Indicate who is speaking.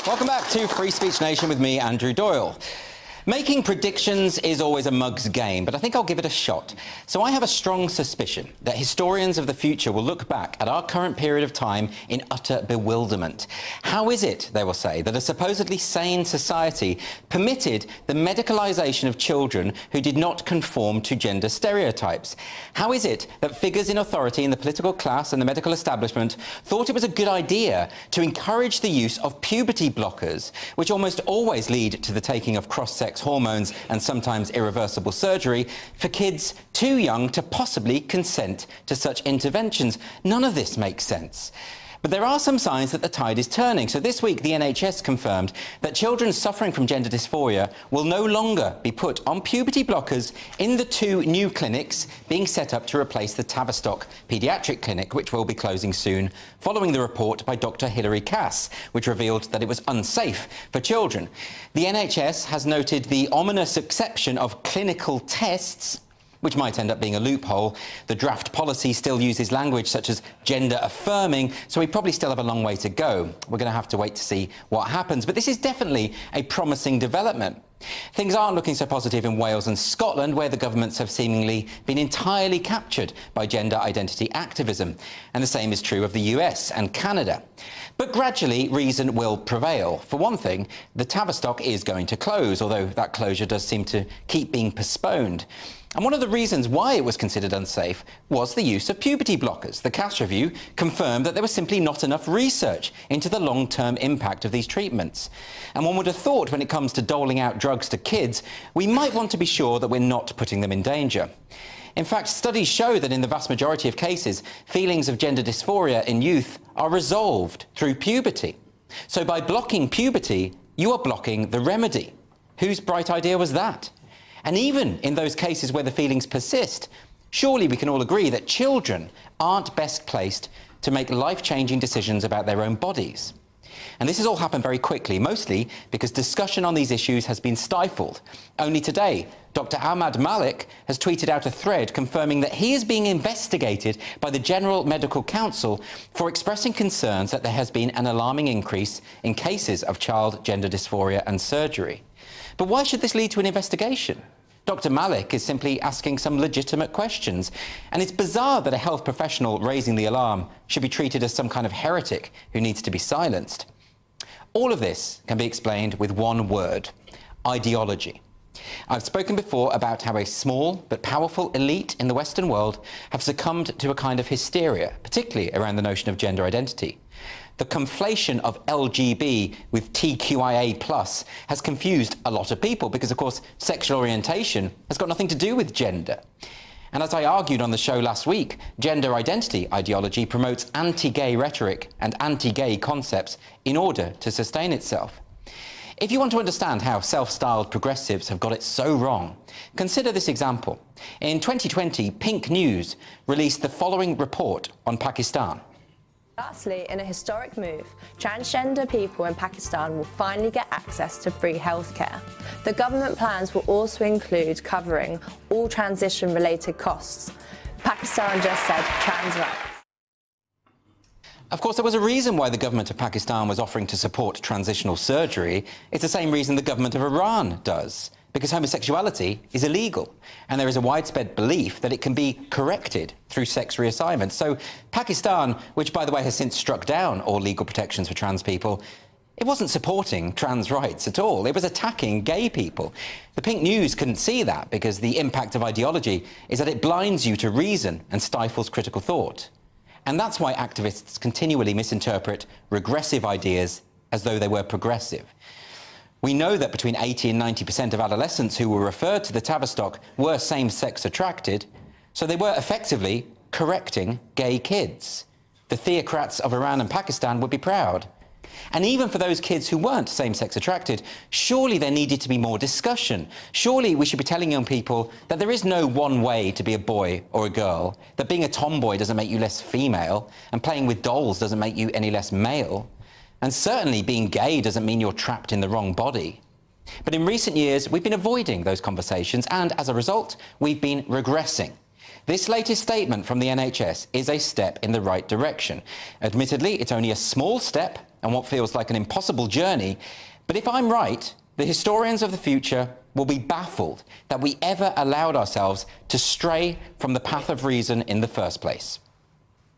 Speaker 1: Welcome back to Free Speech Nation with me, Andrew Doyle. Making predictions is always a mug's game, but I think I'll give it a shot. So I have a strong suspicion that historians of the future will look back at our current period of time in utter bewilderment. How is it, they will say, that a supposedly sane society permitted the medicalisation of children who did not conform to gender stereotypes? How is it that figures in authority in the political class and the medical establishment thought it was a good idea to encourage the use of puberty blockers, which almost always lead to the taking of cross-sex hormones and sometimes irreversible surgery, for kids too young to possibly consent to such interventions? None of this makes sense. But there are some signs that the tide is turning. So this week, the NHS confirmed that children suffering from gender dysphoria will no longer be put on puberty blockers in the 2 new clinics being set up to replace the Tavistock paediatric clinic, which will be closing soon, following the report by Dr. Hilary Cass, which revealed that it was unsafe for children. The NHS has noted the ominous exception of clinical tests, which might end up being a loophole. The draft policy still uses language such as gender affirming, so we probably still have a long way to go. We're going to have to wait to see what happens, but this is definitely a promising development. Things aren't looking so positive in Wales and Scotland, where the governments have seemingly been entirely captured by gender identity activism. And the same is true of the US and Canada. But gradually, reason will prevail. For one thing, the Tavistock is going to close, although that closure does seem to keep being postponed. And one of the reasons why it was considered unsafe was the use of puberty blockers. The Cass review confirmed that there was simply not enough research into the long-term impact of these treatments. And one would have thought, when it comes to doling out drugs to kids, we might want to be sure that we're not putting them in danger. In fact, studies show that in the vast majority of cases, feelings of gender dysphoria in youth are resolved through puberty. So by blocking puberty, you are blocking the remedy. Whose bright idea was that? And even in those cases where the feelings persist, surely we can all agree that children aren't best placed to make life-changing decisions about their own bodies. And this has all happened very quickly, mostly because discussion on these issues has been stifled. Only today, Dr. Ahmad Malik has tweeted out a thread confirming that he is being investigated by the General Medical Council for expressing concerns that there has been an alarming increase in cases of child gender dysphoria and surgery. But why should this lead to an investigation? Dr. Malik is simply asking some legitimate questions, and it's bizarre that a health professional raising the alarm should be treated as some kind of heretic who needs to be silenced. All of this can be explained with one word: ideology. I've spoken before about how a small but powerful elite in the Western world have succumbed to a kind of hysteria, particularly around the notion of gender identity. The conflation of LGB with TQIA+ has confused a lot of people because, of course, sexual orientation has got nothing to do with gender. And as I argued on the show last week, gender identity ideology promotes anti-gay rhetoric and anti-gay concepts in order to sustain itself. If you want to understand how self-styled progressives have got it so wrong, consider this example. In 2020, Pink News released the following report on Pakistan.
Speaker 2: Lastly, in a historic move, transgender people in Pakistan will finally get access to free healthcare. The government plans will also include covering all transition-related costs. Pakistan just said trans rights.
Speaker 1: Of course, there was a reason why the government of Pakistan was offering to support transitional surgery. It's the same reason the government of Iran does, because homosexuality is illegal, and there is a widespread belief that it can be corrected through sex reassignment. So Pakistan, which, by the way, has since struck down all legal protections for trans people, it wasn't supporting trans rights at all. It was attacking gay people. The Pink News couldn't see that because the impact of ideology is that it blinds you to reason and stifles critical thought. And that's why activists continually misinterpret regressive ideas as though they were progressive. We know that between 80 and 90% of adolescents who were referred to the Tavistock were same-sex attracted, so they were effectively correcting gay kids. The theocrats of Iran and Pakistan would be proud. And even for those kids who weren't same-sex attracted, surely there needed to be more discussion. Surely we should be telling young people that there is no one way to be a boy or a girl, that being a tomboy doesn't make you less female, and playing with dolls doesn't make you any less male. And certainly being gay doesn't mean you're trapped in the wrong body. But in recent years, we've been avoiding those conversations, and as a result, we've been regressing. This latest statement from the NHS is a step in the right direction. Admittedly, it's only a small step, and what feels like an impossible journey. But if I'm right, the historians of the future will be baffled that we ever allowed ourselves to stray from the path of reason in the first place.